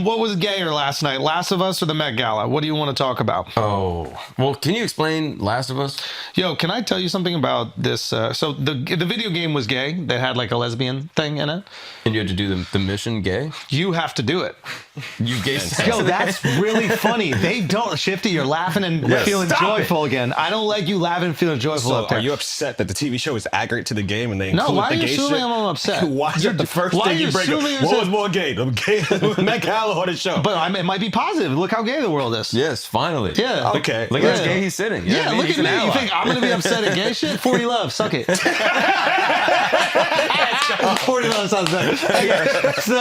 what was gayer last night? Last of Us or the Met Gala? What do you want to talk about? Oh, well, can you explain Last of Us? Yo, can I tell you something about this? So the video game was gay. They had like a lesbian thing in it. And you had to do the mission gay? You have to do it. You gay sex. Yo, that's really funny. They don't, Shifty, you're laughing and feeling joyful again. I don't like you laughing and feeling joyful up there. Are you upset that the TV show is accurate to the game and they No, include why are the you gay assuming shit? I'm upset? Why is that the first thing you bring up? What was more gay? The Met Gala or the show? But it might be positive. Look how gay the world is. Yes, finally. Yeah. Okay. Look how gay he's sitting. You know what I mean? Look He's at me. an You ally. think I'm going to be upset at gay shit? 40 Love, suck it. 40 Love sounds better. Okay. So,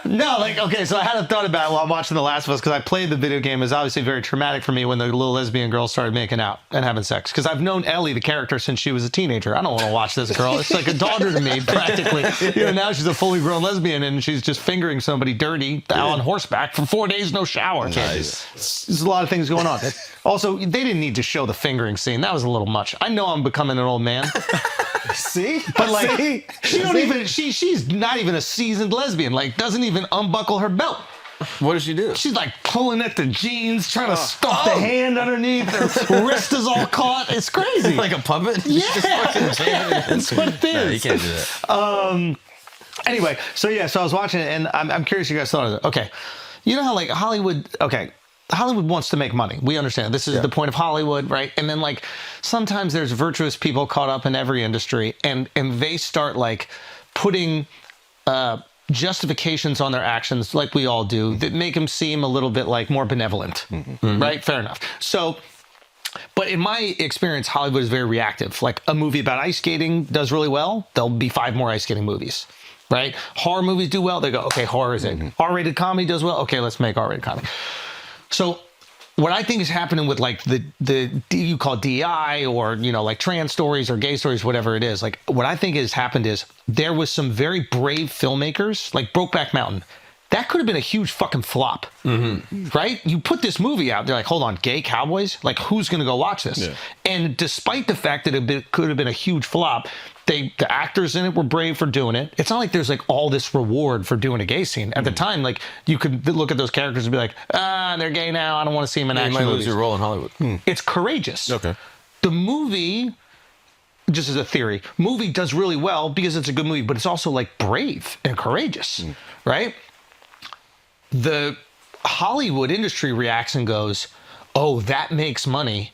no, like, okay, so I had a thought about it while I'm watching The Last of Us because I played the video game. It was obviously very traumatic for me when the little lesbian girls started making out and having sex because I've known Ellie, the character, since she was a teenager. I don't want to watch this girl. It's like a daughter to me, practically. You know, now she's a fully grown lesbian and she's just fingering somebody dirty on horseback for 4 days, no shower. Nice. There's a lot of things going on. Also, they didn't need to show the fingering scene. That was a little much. I know I'm becoming an old man. See? But like, she's not even a seasoned lesbian. Like, doesn't even unbuckle her belt. What does she do? She's like pulling at the jeans, trying to stuff the hand underneath. Her wrist is all caught. It's crazy. Like a puppet? Yeah, that's what it is. No, you can't do that. Anyway, so I was watching it, and I'm curious you guys thought of it. Okay, you know how like Hollywood wants to make money. We understand this is the point of Hollywood, right? And then like sometimes there's virtuous people caught up in every industry, and they start like putting justifications on their actions, like we all do, that make them seem a little bit like more benevolent, right? Fair enough. So. But in my experience, Hollywood is very reactive. Like a movie about ice skating does really well, there'll be 5 more ice skating movies, right? Horror movies do well, they go, okay, horror is it. R-rated comedy does well, okay, let's make R-rated comedy. So what I think is happening with like the you call DEI or, you know, like trans stories or gay stories, whatever it is, like what I think has happened is there was some very brave filmmakers, like Brokeback Mountain. That could have been a huge fucking flop, right? You put this movie out, they're like, hold on, gay cowboys? Like, who's going to go watch this? Yeah. And despite the fact that it could have been a huge flop, the actors in it were brave for doing it. It's not like there's like all this reward for doing a gay scene. At the time, like, you could look at those characters and be like, they're gay now, I don't want to see them in action movies. You might lose your role in Hollywood. It's courageous. Okay. The movie, just as a theory, movie does really well because it's a good movie, but it's also like brave and courageous, right? The Hollywood industry reacts and goes, oh, that makes money.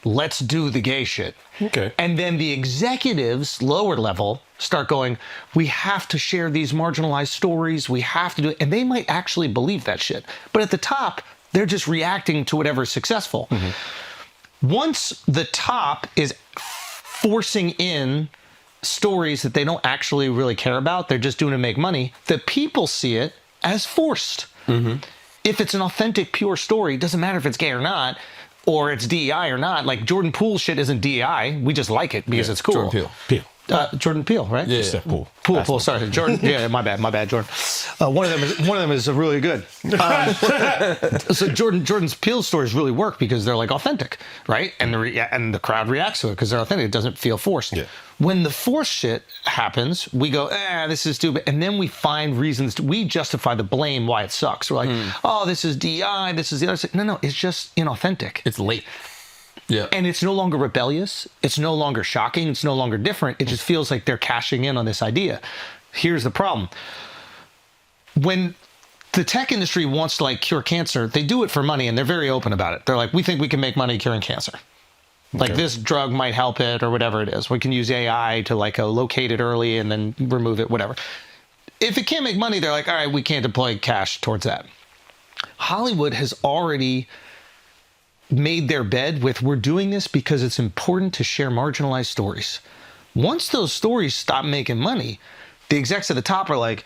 Let's do the gay shit. Okay. And then the executives, lower level, start going, we have to share these marginalized stories. We have to do it. And they might actually believe that shit. But at the top, they're just reacting to whatever's successful. Once the top is forcing in stories that they don't actually really care about, they're just doing it to make money, the people see it as forced. If it's an authentic, pure story, it doesn't matter if it's gay or not, or it's DEI or not. Like Jordan Peele shit isn't DEI. We just like it because it's cool. Jordan Peele. Jordan Peele, right? Yeah. Poole. Sorry, Jordan. Yeah, my bad, Jordan. One of them is really good. So Jordan's Peele stories really work because they're like authentic, right? And the crowd reacts to it because they're authentic. It doesn't feel forced. Yeah. When the forced shit happens, we go, this is stupid, and then we find reasons. We justify the blame why it sucks. We're like, oh, this is DI. This is the other side. No, it's just inauthentic. It's late. Yeah. And it's no longer rebellious. It's no longer shocking. It's no longer different. It just feels like they're cashing in on this idea. Here's the problem. When the tech industry wants to like cure cancer, they do it for money and they're very open about it. They're like, we think we can make money curing cancer. Like this drug might help it or whatever it is. We can use AI to like locate it early and then remove it, whatever. If it can't make money, they're like, all right, we can't deploy cash towards that. Hollywood has already made their bed with, we're doing this because it's important to share marginalized stories. Once those stories stop making money, the execs at the top are like,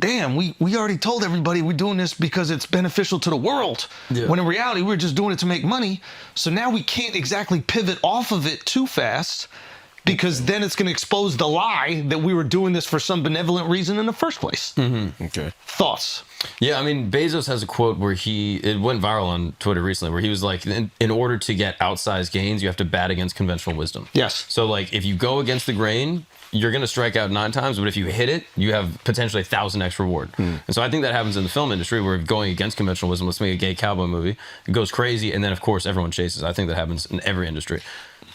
damn, we already told everybody we're doing this because it's beneficial to the world. Yeah. When in reality, we're just doing it to make money. So now we can't exactly pivot off of it too fast. because then it's going to expose the lie that we were doing this for some benevolent reason in the first place. Okay. Thoughts? Yeah, I mean, Bezos has a quote where it went viral on Twitter recently, where he was like, in order to get outsized gains, you have to bat against conventional wisdom. Yes. So, like, if you go against the grain, you're going to strike out 9 times, but if you hit it, you have potentially 1,000x reward. And so I think that happens in the film industry, where going against conventional wisdom, let's make a gay cowboy movie, it goes crazy, and then, of course, everyone chases. I think that happens in every industry.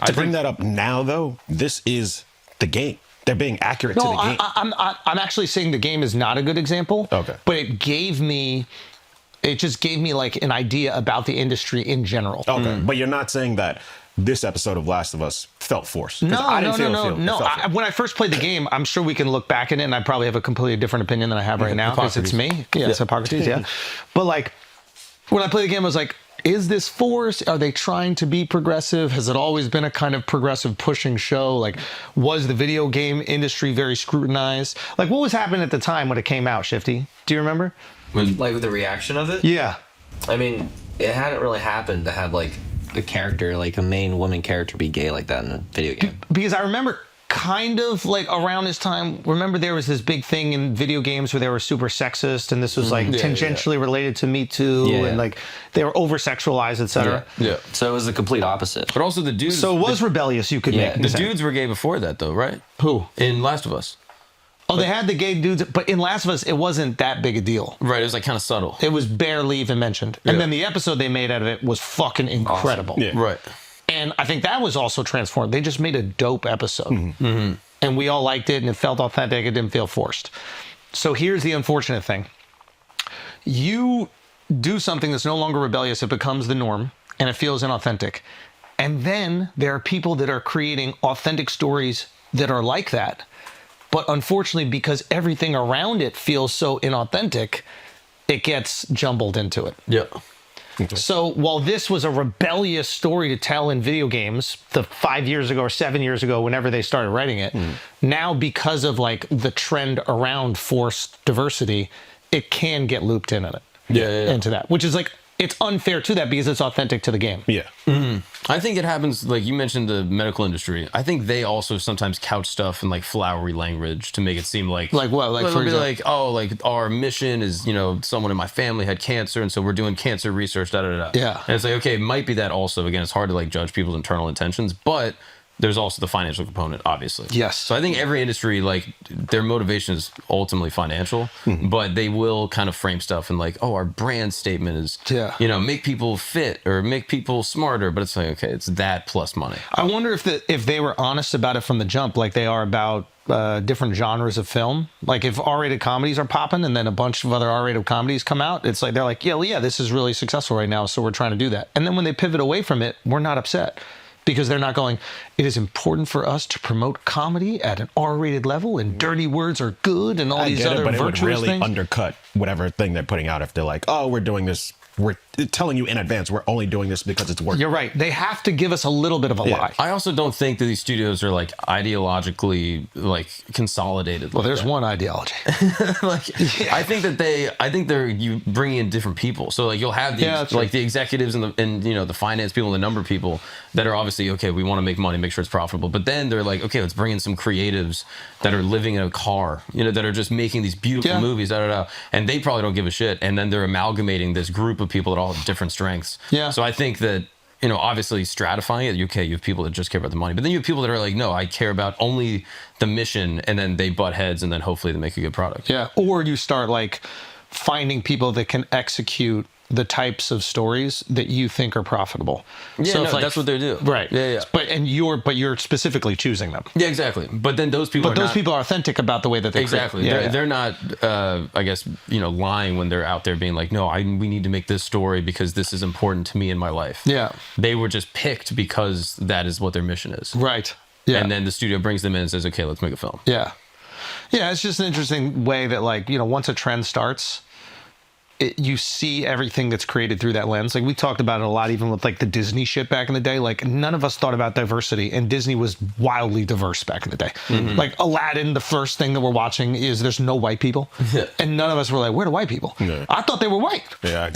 To bring that up now, though, this is the game. They're being accurate to the game. I'm actually saying the game is not a good example. Okay. But it just gave me like an idea about the industry in general. Okay. But you're not saying that this episode of Last of Us felt forced. 'Cause No. It felt forced. When I first played the game, I'm sure we can look back at it, and I probably have a completely different opinion than I have right now because it's me. Yeah, it's Hippocrates. Yeah. But like, when I played the game, I was like, is this forced? Are they trying to be progressive? Has it always been a kind of progressive pushing show? Like, was the video game industry very scrutinized? Like, what was happening at the time when it came out, Shifty? Do you remember? Like the reaction of it? Yeah. I mean, it hadn't really happened to have like a character, like a main woman character, be gay like that in a video game. Because I remember kind of like around this time, remember there was this big thing in video games where they were super sexist, and this was like tangentially related to Me Too, and like they were over sexualized, etc. Yeah. So it was the complete opposite. But also the dudes. So it was rebellious, you could make. The dudes were gay before that, though, right? Who? In Last of Us. Oh, they had the gay dudes, but in Last of Us, it wasn't that big a deal. Right, it was like kind of subtle. It was barely even mentioned. And then the episode they made out of it was fucking incredible. Awesome. Yeah. Right. And I think that was also transformed. They just made a dope episode. And we all liked it, and it felt authentic. It didn't feel forced. So here's the unfortunate thing. You do something that's no longer rebellious, it becomes the norm, and it feels inauthentic. And then there are people that are creating authentic stories that are like that. But unfortunately, because everything around it feels so inauthentic, it gets jumbled into it. Yeah. So while this was a rebellious story to tell in video games, the 5 years ago or 7 years ago, whenever they started writing it, now because of like the trend around forced diversity, it can get looped in it. Into that, which is like, it's unfair to that because it's authentic to the game. Yeah. I think it happens, like you mentioned the medical industry. I think they also sometimes couch stuff in like flowery language to make it seem like Like what? Like, they'll for be example? like, oh, like our mission is, you know, someone in my family had cancer, and so we're doing cancer research, da da da. Yeah. And it's like, okay, it might be that also. Again, it's hard to like judge people's internal intentions, but there's also the financial component, obviously. Yes. So I think every industry, like, their motivation is ultimately financial, but they will kind of frame stuff in like, oh, our brand statement is, you know, make people fit or make people smarter. But it's like, okay, it's that plus money. I wonder if they were honest about it from the jump, like they are about different genres of film. Like if R-rated comedies are popping and then a bunch of other R-rated comedies come out, it's like they're like, yeah, well, yeah, this is really successful right now, so we're trying to do that. And then when they pivot away from it, we're not upset. Because they're not going, it is important for us to promote comedy at an R-rated level, and dirty words are good, and all these other but virtuous it would really things. undercut whatever thing they're putting out if they're like, oh, we're doing this. We're telling you in advance, we're only doing this because it's working. You're right. They have to give us a little bit of a lie. I also don't think that these studios are like ideologically like consolidated. Well, like there's that. one ideology. I think they're you bring in different people. So like you'll have the like the executives and you know the finance people and the number people that are obviously okay. We want to make money, make sure it's profitable. But then they're like, okay, let's bring in some creatives that are living in a car, you know, that are just making these beautiful movies, and they probably don't give a shit. And then they're amalgamating this group of people that all have different strengths. Yeah. So I think that, you know, obviously stratifying it, okay, you have people that just care about the money, but then you have people that are like, no, I care about only the mission, and then they butt heads, and then hopefully they make a good product. Yeah. Or you start like finding people that can execute the types of stories that you think are profitable. Yeah, so no, that's what they do. Right. Yeah. But you're specifically choosing them. Yeah, exactly. But then those people people are authentic about the way that they exactly. create. They're not, I guess, you know, lying when they're out there being like, no, we need to make this story because this is important to me in my life. Yeah. They were just picked because that is what their mission is. Right. Yeah. And then the studio brings them in and says, okay, let's make a film. Yeah. Yeah, it's just an interesting way that, like, you know, once a trend starts, you see everything that's created through that lens. Like we talked about it a lot, even with like the Disney shit back in the day. Like none of us thought about diversity, and Disney was wildly diverse back in the day. Like Aladdin, the first thing that we're watching is there's no white people, and none of us were like, where are the white people? I thought they were white. Yeah.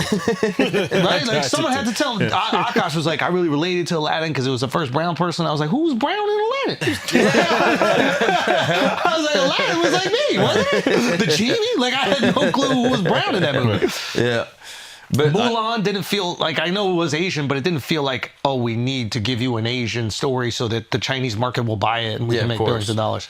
Right? Like someone had to tell him. Akash was like, I really related to Aladdin because it was the first brown person. I was like, who was brown in Aladdin? I was like, Aladdin was like me, wasn't it? The genie? Like I had no clue who was brown in that movie. Yeah. But Mulan didn't feel like, I know it was Asian, but it didn't feel like, oh, we need to give you an Asian story so that the Chinese market will buy it and we can make billions of dollars.